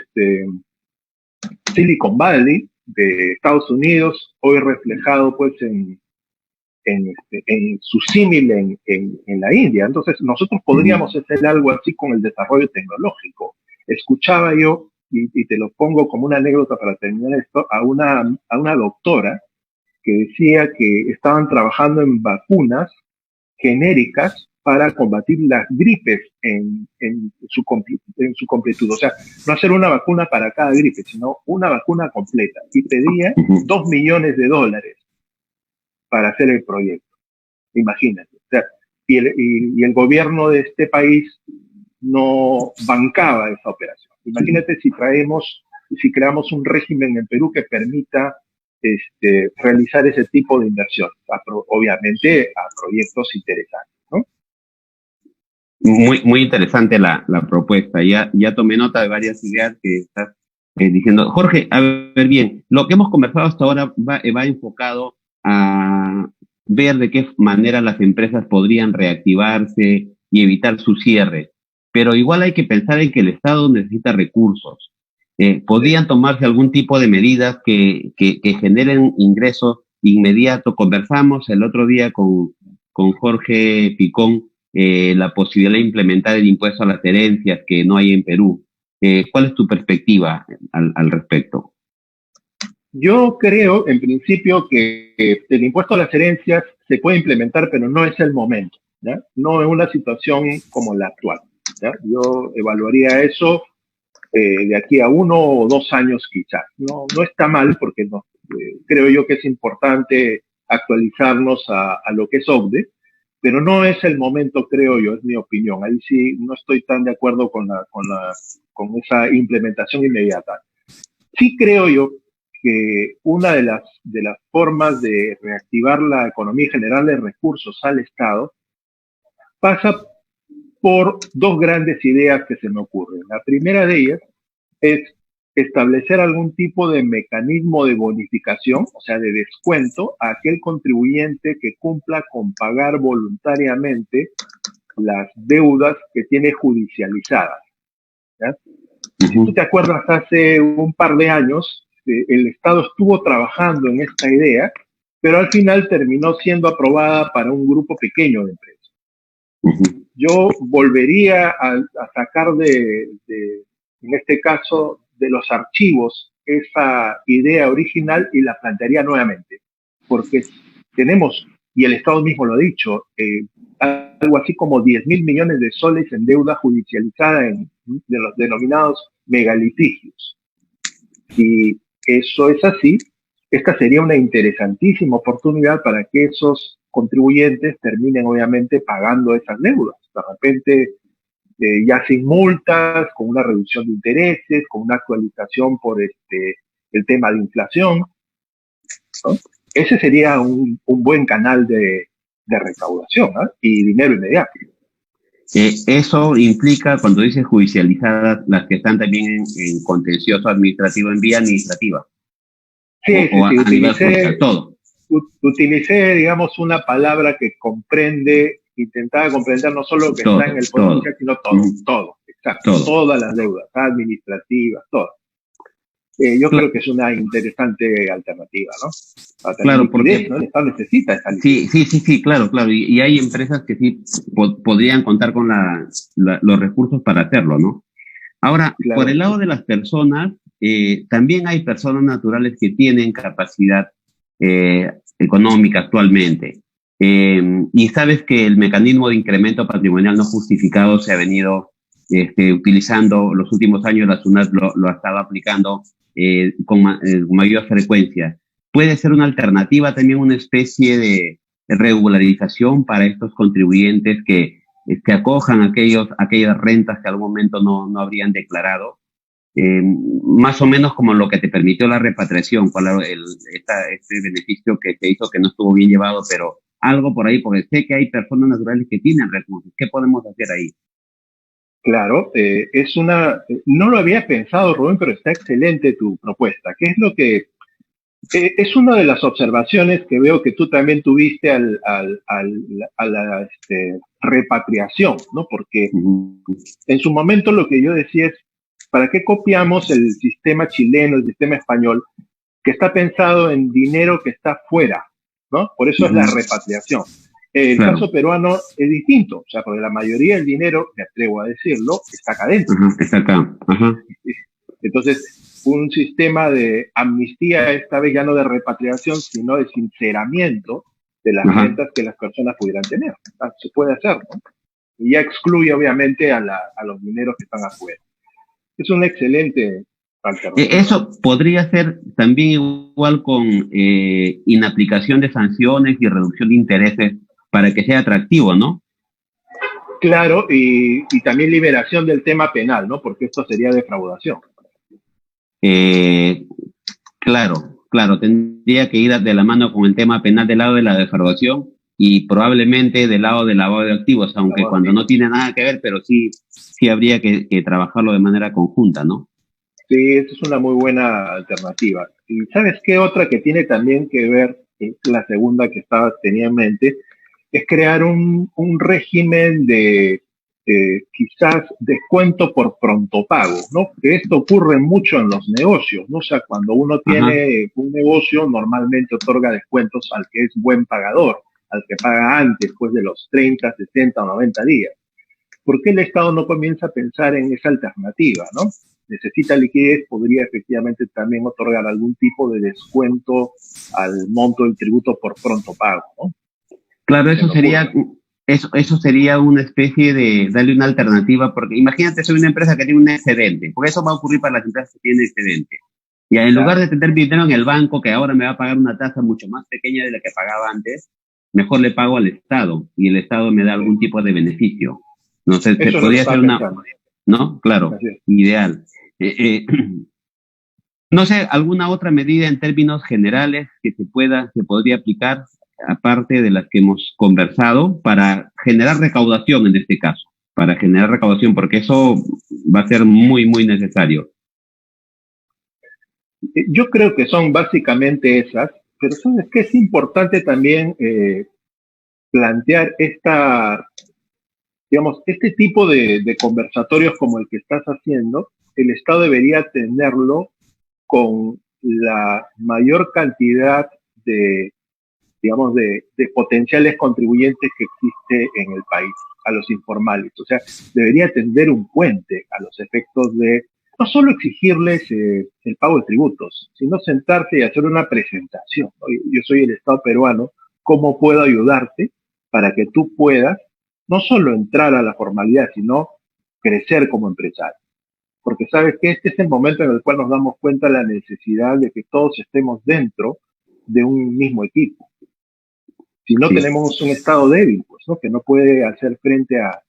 Silicon Valley de Estados Unidos, hoy reflejado pues en su símil en la India. Entonces, nosotros podríamos hacer algo así con el desarrollo tecnológico. Escuchaba yo, y te lo pongo como una anécdota para terminar esto, a una doctora que decía que estaban trabajando en vacunas genéricas para combatir las gripes en su completud. O sea, no hacer una vacuna para cada gripe, sino una vacuna completa. Y pedía $2 millones para hacer el proyecto. Imagínate. O sea, y el gobierno de este país no bancaba esa operación. Imagínate si creamos un régimen en Perú que permita realizar ese tipo de inversiones, obviamente a proyectos interesantes, ¿no? Muy interesante la propuesta. Ya tomé nota de varias ideas que estás diciendo. Jorge, a ver bien, lo que hemos conversado hasta ahora va enfocado a ver de qué manera las empresas podrían reactivarse y evitar su cierre. Pero igual hay que pensar en que el Estado necesita recursos. ¿Podrían tomarse algún tipo de medidas que generen ingresos inmediatos? Conversamos el otro día con Jorge Picón la posibilidad de implementar el impuesto a las herencias que no hay en Perú. ¿Cuál es tu perspectiva al respecto? Yo creo, en principio, que el impuesto a las herencias se puede implementar, pero no es el momento, ¿ya? No en una situación como la actual, ¿ya? Yo evaluaría eso de aquí a 1 o 2 años quizás. No está mal, porque creo yo que es importante actualizarnos a lo que es OCDE, pero no es el momento, creo yo, es mi opinión. Ahí sí no estoy tan de acuerdo con esa implementación inmediata. Sí creo yo que una de las formas de reactivar la economía y generarle recursos al Estado pasa por 2 grandes ideas que se me ocurren. La primera de ellas es establecer algún tipo de mecanismo de bonificación, o sea, de descuento a aquel contribuyente que cumpla con pagar voluntariamente las deudas que tiene judicializadas, ¿ya? Si tú te acuerdas, hace un par de años, el Estado estuvo trabajando en esta idea, pero al final terminó siendo aprobada para un grupo pequeño de empresas. Yo volvería a sacar en este caso, de los archivos esa idea original y la plantearía nuevamente, porque tenemos, y el Estado mismo lo ha dicho, algo así como 10.000 millones de soles en deuda judicializada de los denominados megalitigios. Si eso es así, esta sería una interesantísima oportunidad para que esos contribuyentes terminen obviamente pagando esas deudas. De repente, ya sin multas, con una reducción de intereses, con una actualización por el tema de inflación, ¿no? Ese sería un buen canal de recaudación, ¿no? Y dinero inmediato. Eso implica, cuando dices judicializadas, las que están también en contencioso administrativo, en vía administrativa. Sí, utilicé, digamos, una palabra que intentaba comprender no solo lo que está en el potencial, sino todo, exacto, todas las deudas administrativas, todas. Yo creo que es una interesante alternativa, ¿no? Claro, porque ¿no? El Estado necesita esa liquidez. Sí, claro. Y hay empresas que sí podrían contar con los recursos para hacerlo, ¿no? Ahora, claro, por el lado de las personas, también hay personas naturales que tienen capacidad económica actualmente. Y sabes que el mecanismo de incremento patrimonial no justificado se ha venido utilizando los últimos años. La SUNAT lo ha estado aplicando con mayor frecuencia. Puede ser una alternativa, también una especie de regularización para estos contribuyentes que acojan aquellas rentas que en algún momento no habrían declarado. Más o menos como lo que te permitió la repatriación, este beneficio que se hizo que no estuvo bien llevado, pero algo por ahí, porque sé que hay personas naturales que tienen recursos. ¿Qué podemos hacer ahí? Claro, no lo había pensado, Rubén, pero está excelente tu propuesta. ¿Qué es lo que Es una de las observaciones que veo que tú también tuviste a la repatriación, ¿no? Porque Ujú. en su momento lo que yo decía es, ¿para qué copiamos el sistema chileno, el sistema español, que está pensado en dinero que está fuera, ¿no? Por eso es la Ujú. repatriación. El Claro. caso peruano es distinto, o sea, porque la mayoría del dinero, me atrevo a decirlo, está acá adentro. Ajá, está acá. Ajá. Entonces, un sistema de amnistía, esta vez ya no de repatriación, sino de sinceramiento de las Ajá. rentas que las personas pudieran tener. Se puede hacer, ¿no? Y ya excluye, obviamente, a los dineros que están afuera. Es una excelente alternativa. Eso podría ser también igual con inaplicación de sanciones y reducción de intereses para que sea atractivo, ¿no? Claro, y también liberación del tema penal, ¿no? Porque esto sería defraudación. Eh, claro, tendría que ir de la mano con el tema penal del lado de la defraudación y probablemente del lado del lavado de activos, aunque cuando no tiene nada que ver, pero sí habría que trabajarlo de manera conjunta, ¿no? Sí, esa es una muy buena alternativa. Y ¿sabes qué otra que tiene también que ver, es la segunda que tenía en mente, es crear un régimen de quizás descuento por pronto pago, ¿no? Que esto ocurre mucho en los negocios, ¿no? O sea, cuando uno Ajá. tiene un negocio, normalmente otorga descuentos al que es buen pagador, al que paga antes, después de los 30, 60 o 90 días. ¿Por qué el Estado no comienza a pensar en esa alternativa, no? Necesita liquidez, podría efectivamente también otorgar algún tipo de descuento al monto del tributo por pronto pago, ¿no? Claro, Se me ocurre. eso sería una especie de darle una alternativa, porque imagínate, soy una empresa que tiene un excedente, porque eso va a ocurrir para las empresas que tienen excedente. Y en lugar Claro, de tener dinero en el banco, que ahora me va a pagar una tasa mucho más pequeña de la que pagaba antes, mejor le pago al Estado y el Estado me da sí. algún tipo de beneficio. No sé, Eso es lo que podría ser estaba una, pensando. ¿no? Claro, Así es. ideal. Eh, eh, no sé, alguna otra medida en términos generales se podría aplicar, aparte de las que hemos conversado, para generar recaudación en este caso, para generar recaudación, porque eso va a ser muy necesario. Yo creo que son básicamente esas, pero sabes que es importante también plantear digamos, este tipo de conversatorios como el que estás haciendo, el Estado debería tenerlo con la mayor cantidad de, digamos, de potenciales contribuyentes que existe en el país, a los informales. O sea, debería tender un puente a los efectos de no solo exigirles el pago de tributos, sino sentarse y hacer una presentación, ¿no? Yo soy el Estado peruano, ¿cómo puedo ayudarte para que tú puedas no solo entrar a la formalidad, sino crecer como empresario? Porque sabes que este es el momento en el cual nos damos cuenta de la necesidad de que todos estemos dentro de un mismo equipo. Si no, Sí, tenemos un Estado débil, pues, ¿no? Que no puede hacer frente a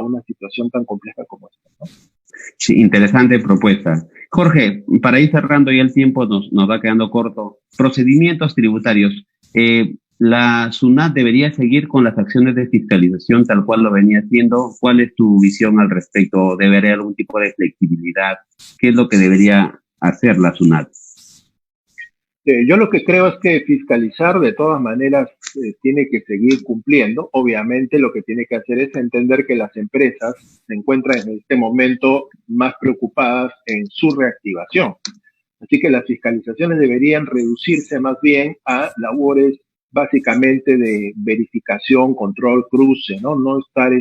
una situación tan compleja como esta, ¿no? sí, interesante propuesta. Jorge, para ir cerrando ya el tiempo nos va quedando corto. Procedimientos tributarios. La SUNAT debería seguir con las acciones de fiscalización tal cual lo venía haciendo. ¿Cuál es tu visión al respecto? ¿Debería haber algún tipo de flexibilidad? ¿Qué es lo que debería hacer la SUNAT? Yo lo que creo es que fiscalizar de todas maneras tiene que seguir cumpliendo. Obviamente lo que tiene que hacer es entender que las empresas se encuentran en este momento más preocupadas en su reactivación. Así que las fiscalizaciones deberían reducirse más bien a labores básicamente de verificación, control, cruce, ¿no? No estar,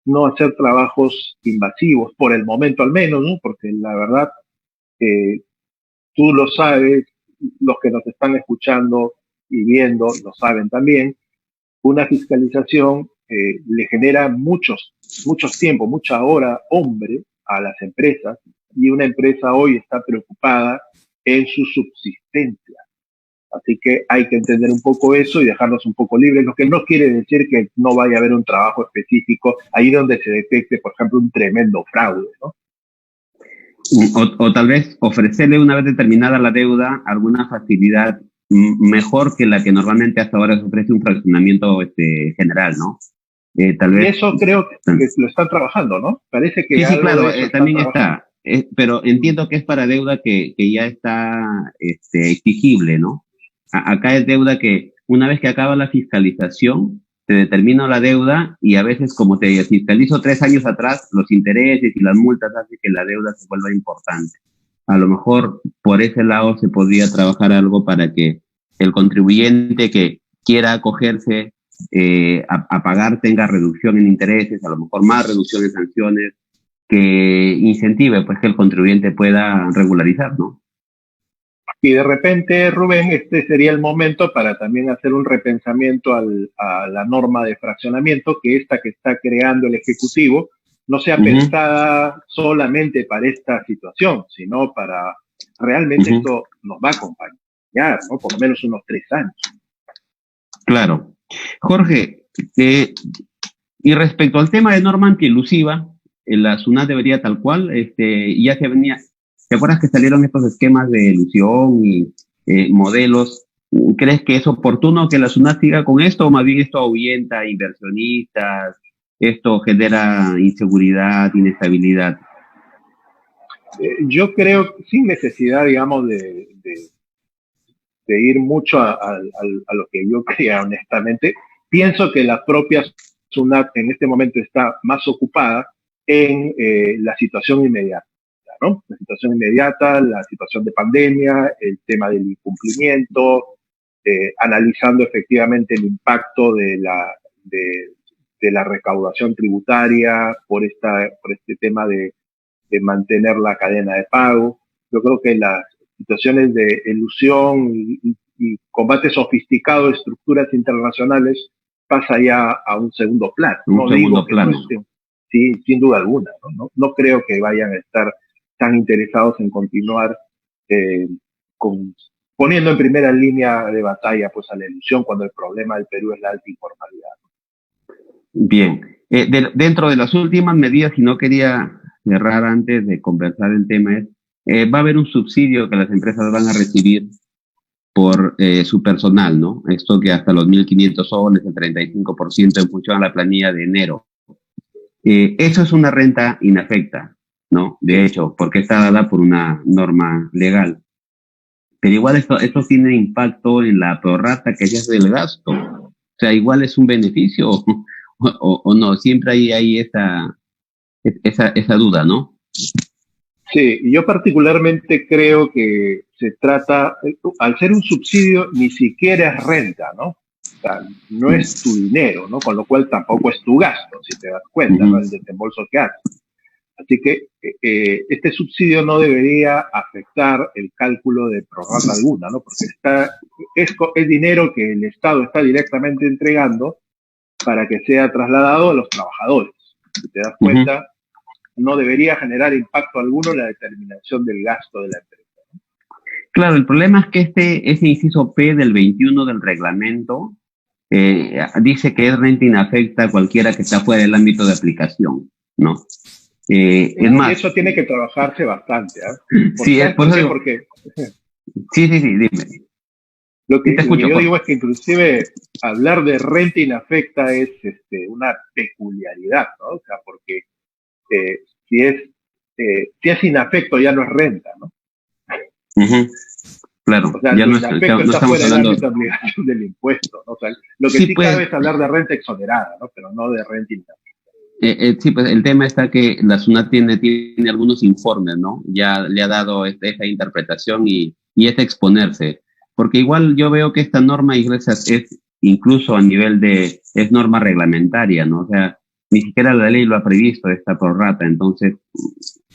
no hacer trabajos invasivos, por el momento al menos, ¿no? Porque la verdad, eh, tú lo sabes, los que nos están escuchando y viendo lo saben también, una fiscalización le genera muchos tiempos, mucha hora, hombre a las empresas, y una empresa hoy está preocupada en su subsistencia. Así que hay que entender un poco eso y dejarnos un poco libres, lo que no quiere decir que no vaya a haber un trabajo específico ahí donde se detecte, por ejemplo, un tremendo fraude, ¿no? O tal vez ofrecerle una vez determinada la deuda alguna facilidad mejor que la que normalmente hasta ahora se ofrece un fraccionamiento general, ¿no? Tal Y vez. eso creo que lo están trabajando, ¿no? Parece que Sí, algo claro, de eso están también trabajando. pero entiendo que es para deuda que ya está exigible, ¿no? Acá es deuda que una vez que acaba la fiscalización, te determino la deuda y a veces como te fiscalizo 3 años atrás, los intereses y las multas hacen que la deuda se vuelva importante. A lo mejor por ese lado se podría trabajar algo para que el contribuyente que quiera acogerse a pagar tenga reducción en intereses, a lo mejor más reducción en sanciones, que incentive pues que el contribuyente pueda regularizar, ¿no? Y de repente, Rubén, este sería el momento para también hacer un repensamiento a la norma de fraccionamiento, que esta que está creando el Ejecutivo no sea pensada solamente para esta situación, sino para realmente esto nos va a acompañar, ¿no? Por lo menos unos 3 años. Claro. Jorge, y respecto al tema de norma antielusiva, la SUNAT debería tal cual, ya se venía, ¿te acuerdas que salieron estos esquemas de ilusión y modelos? ¿Crees que es oportuno que la SUNAT siga con esto o más bien esto ahuyenta a inversionistas, esto genera inseguridad, inestabilidad? Yo creo, sin necesidad, digamos, de ir mucho a lo que yo creía, honestamente, pienso que la propia SUNAT en este momento está más ocupada en la situación inmediata, ¿no? La situación inmediata, la situación de pandemia, el tema del incumplimiento, analizando efectivamente el impacto de la recaudación tributaria por este tema de mantener la cadena de pago. Yo creo que las situaciones de elusión y combate sofisticado de estructuras internacionales pasa ya a un segundo plano. No digo que no estén, sí, sin duda alguna. No creo que vayan a estar tan interesados en continuar poniendo en primera línea de batalla pues a la elusión cuando el problema del Perú es la alta informalidad. Bien. Dentro de las últimas medidas, y no quería cerrar antes de conversar el tema, va a haber un subsidio que las empresas van a recibir por su personal, ¿no? Esto que hasta los 1.500 soles, el 35% en función a la planilla de enero. Eso es una renta inafecta, ¿no? De hecho, porque está dada por una norma legal. Pero igual esto tiene impacto en la prorrata que se hace del gasto. O sea, igual es un beneficio o no. Siempre hay esa duda, ¿no? Sí, yo particularmente creo que se trata, al ser un subsidio, ni siquiera es renta, ¿no? O sea, no es tu dinero, ¿no? Con lo cual tampoco es tu gasto, si te das cuenta, ¿no? El desembolso que haces. Así que este subsidio no debería afectar el cálculo de prorrata alguna, ¿no? Porque es dinero que el Estado está directamente entregando para que sea trasladado a los trabajadores. Si te das cuenta, no debería generar impacto alguno en la determinación del gasto de la empresa. Claro, el problema es que ese inciso P del 21 del reglamento dice que es renta inafecta a cualquiera que está fuera del ámbito de aplicación, ¿no? Es más, eso tiene que trabajarse bastante, ¿eh? Sí, es por eso porque sí, dime. Lo que yo digo es que inclusive hablar de renta inafecta es una peculiaridad, ¿no? O sea, porque si es inafecto ya no es renta, ¿no? Claro, o sea, ya no está fuera del ámbito de obligación del impuesto, ¿no? O sea, lo que sí cabe es hablar de renta exonerada, ¿no? Pero no de renta inafecta. Sí, pues el tema está que la SUNAT tiene algunos informes, ¿no? Ya le ha dado esa interpretación y es exponerse. Porque igual yo veo que esta norma, Iglesias, es incluso a nivel es norma reglamentaria, ¿no? O sea, ni siquiera la ley lo ha previsto esta prorrata, entonces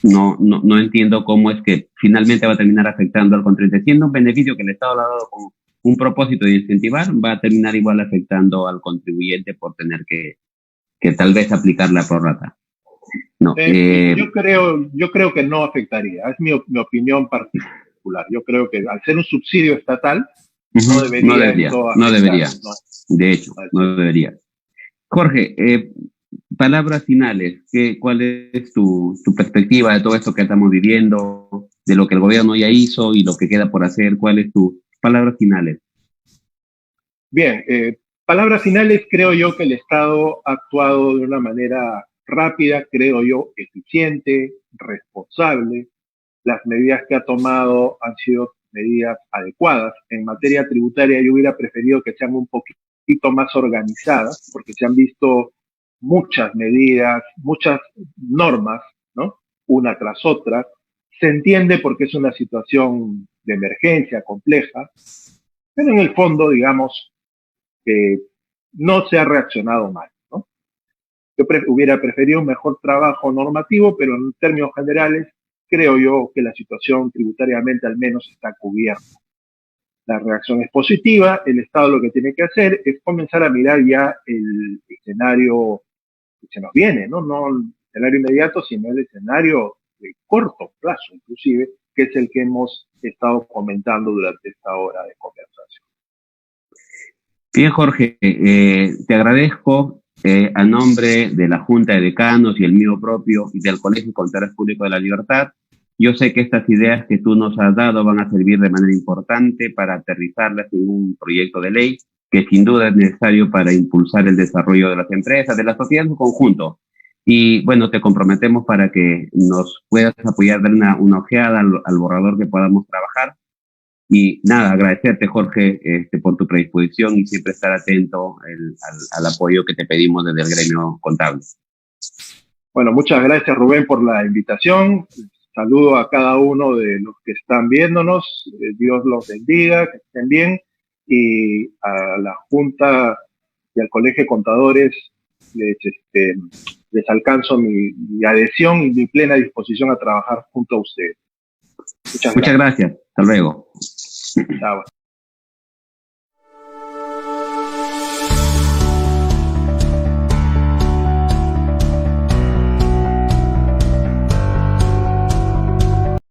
no entiendo cómo es que finalmente va a terminar afectando al contribuyente. Siendo un beneficio que el Estado le ha dado con un propósito de incentivar, va a terminar igual afectando al contribuyente por tener que tal vez aplicar la prorrata. No, yo creo que no afectaría, es mi opinión particular. Yo creo que al ser un subsidio estatal, no debería. No debería. De hecho, no debería. Jorge, palabras finales. ¿Cuál es tu perspectiva de todo esto que estamos viviendo, de lo que el gobierno ya hizo y lo que queda por hacer? ¿Cuál es tu palabras finales? Bien, palabras finales, creo yo que el Estado ha actuado de una manera rápida, creo yo, eficiente, responsable. Las medidas que ha tomado han sido medidas adecuadas. En materia tributaria yo hubiera preferido que sean un poquito más organizadas, porque se han visto muchas medidas, muchas normas, ¿no? Una tras otra. Se entiende porque es una situación de emergencia compleja, pero en el fondo, digamos, no se ha reaccionado mal, ¿no? Yo hubiera preferido un mejor trabajo normativo, pero en términos generales, creo yo que la situación tributariamente al menos está cubierta. La reacción es positiva, el Estado lo que tiene que hacer es comenzar a mirar ya el escenario que se nos viene, no el escenario inmediato, sino el escenario de corto plazo, inclusive, que es el que hemos estado comentando durante esta hora de conversación. Bien, Jorge, te agradezco a nombre de la Junta de Decanos y el mío propio y del Colegio de Contadores Públicos de la Libertad. Yo sé que estas ideas que tú nos has dado van a servir de manera importante para aterrizarlas en un proyecto de ley que sin duda es necesario para impulsar el desarrollo de las empresas, de la sociedad en su conjunto. Y bueno, te comprometemos para que nos puedas apoyar, dar una ojeada al borrador que podamos trabajar. Y nada, agradecerte, Jorge, por tu predisposición y siempre estar atento al apoyo que te pedimos desde el gremio contable. Bueno, muchas gracias, Rubén, por la invitación. Saludo a cada uno de los que están viéndonos. Dios los bendiga, que estén bien. Y a la Junta y al Colegio de Contadores les alcanzo mi adhesión y mi plena disposición a trabajar junto a ustedes. Muchas gracias. Hasta luego. Chao.